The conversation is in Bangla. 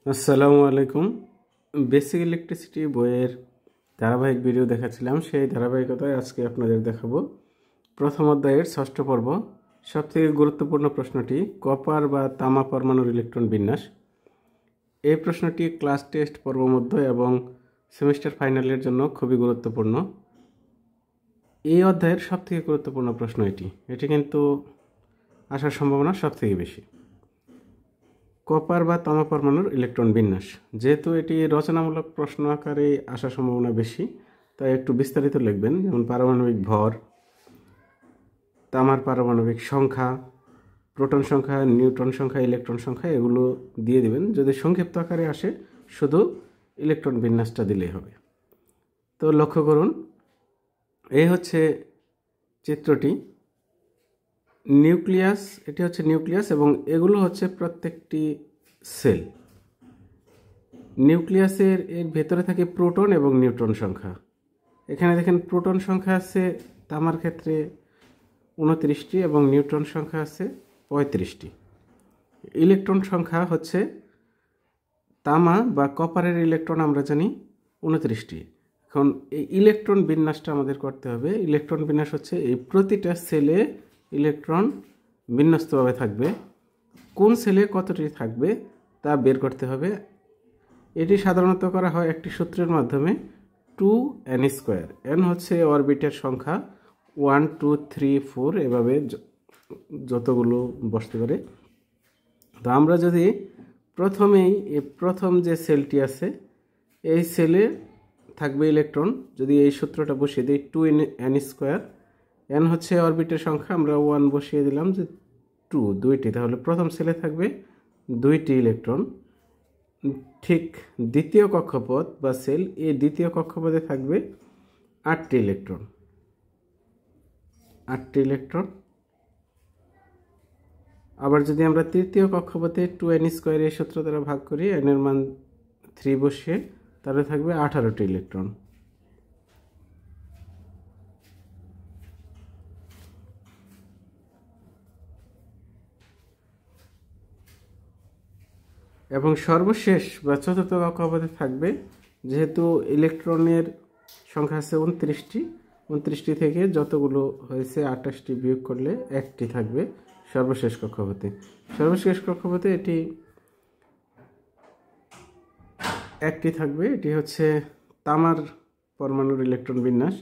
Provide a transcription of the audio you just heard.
আসসালামু আলাইকুম। বেসিক ইলেকট্রিসিটি বইয়ের ধারাবাহিক ভিডিও দেখাচ্ছিলাম, সেই ধারাবাহিকতায় আজকে আপনাদের দেখাবো প্রথম অধ্যায়ের ষষ্ঠ পর্ব। সবথেকে গুরুত্বপূর্ণ প্রশ্নটি কপার বা তামা পরমাণুর ইলেকট্রন বিন্যাস। এই প্রশ্নটি ক্লাস টেস্ট পর্ব মধ্য এবং সেমিস্টার ফাইনালের জন্য খুবই গুরুত্বপূর্ণ। এই অধ্যায়ের সবথেকে গুরুত্বপূর্ণ প্রশ্ন এটি কিন্তু আসার সম্ভাবনা সবথেকে বেশি। কপার বা তামা পরমাণুর ইলেকট্রন বিন্যাস, যেহেতু এটি রচনামূলক প্রশ্ন আকারে আসার সম্ভাবনা বেশি, তাই একটু বিস্তারিত লিখবেন। যেমন পারমাণবিক ভর, তামার পারমাণবিক সংখ্যা, প্রোটন সংখ্যা, নিউট্রন সংখ্যা, ইলেকট্রন সংখ্যা, এগুলো দিয়ে দিবেন। যদি সংক্ষিপ্ত আকারে আসে শুধু ইলেকট্রন বিন্যাসটা দিলেই হবে। তো লক্ষ্য করুন, এই হচ্ছে চিত্রটি। নিউক্লিয়াস, এটি হচ্ছে নিউক্লিয়াস এবং এগুলো হচ্ছে প্রত্যেকটি সেল। নিউক্লিয়াসের ভেতরে থাকে প্রোটন এবং নিউট্রন সংখ্যা। এখানে দেখেন প্রোটন সংখ্যা আছে তামার ক্ষেত্রে 29টি এবং নিউট্রন সংখ্যা আছে 35টি। ইলেকট্রন সংখ্যা হচ্ছে তামা বা কপারের ইলেকট্রন আমরা জানি 29টি। এখন এই ইলেকট্রন বিন্যাসটা আমাদের করতে হবে। ইলেকট্রন বিন্যাস হচ্ছে এই প্রতিটা সেলে ইলেকট্রন বিন্যস্তভাবে থাকবে। কোন সেলে কতটি থাকবে তা বের করতে হবে। এটি সাধারণত করা হয় একটি সূত্রের মাধ্যমে, 2n²। n হচ্ছে অরবিটের সংখ্যা, 1 2 3 4 এভাবে যতগুলো বসতে পারে। তো আমরা যদি প্রথমেই প্রথম যে সেলটি আছে এই সেলে থাকবে ইলেকট্রন, যদি এই সূত্রটা বসিয়ে দিই 2n², n হচ্ছে অরবিটের সংখ্যা, আমরা 1 বসিয়ে দিলাম যে 2 দুইটি, তাহলে প্রথম সেলে থাকবে 2টি ইলেকট্রন। ঠিক দ্বিতীয় কক্ষপথ বা সেল, এই দ্বিতীয় কক্ষপথে থাকবে 8টি ইলেকট্রন। 8টি ইলেকট্রন। আবার যদি আমরা তৃতীয় কক্ষপথে 2n² এই সূত্র দ্বারা ভাগ করি, n এর মান 3 বসিয়ে, তাহলে থাকবে 18টি ইলেকট্রন। এবং সর্বশেষ বা চতুর্থ কক্ষপথে থাকবে, যেহেতু ইলেকট্রনের সংখ্যা আছে 29টি, 29টি থেকে যতগুলো হয়েছে 28টি বিয়োগ করলে 1টি থাকবে সর্বশেষ কক্ষপথে। সর্বশেষ কক্ষপথে এটি 1টি থাকবে। এটি হচ্ছে তামার পরমাণুর ইলেকট্রন বিন্যাস।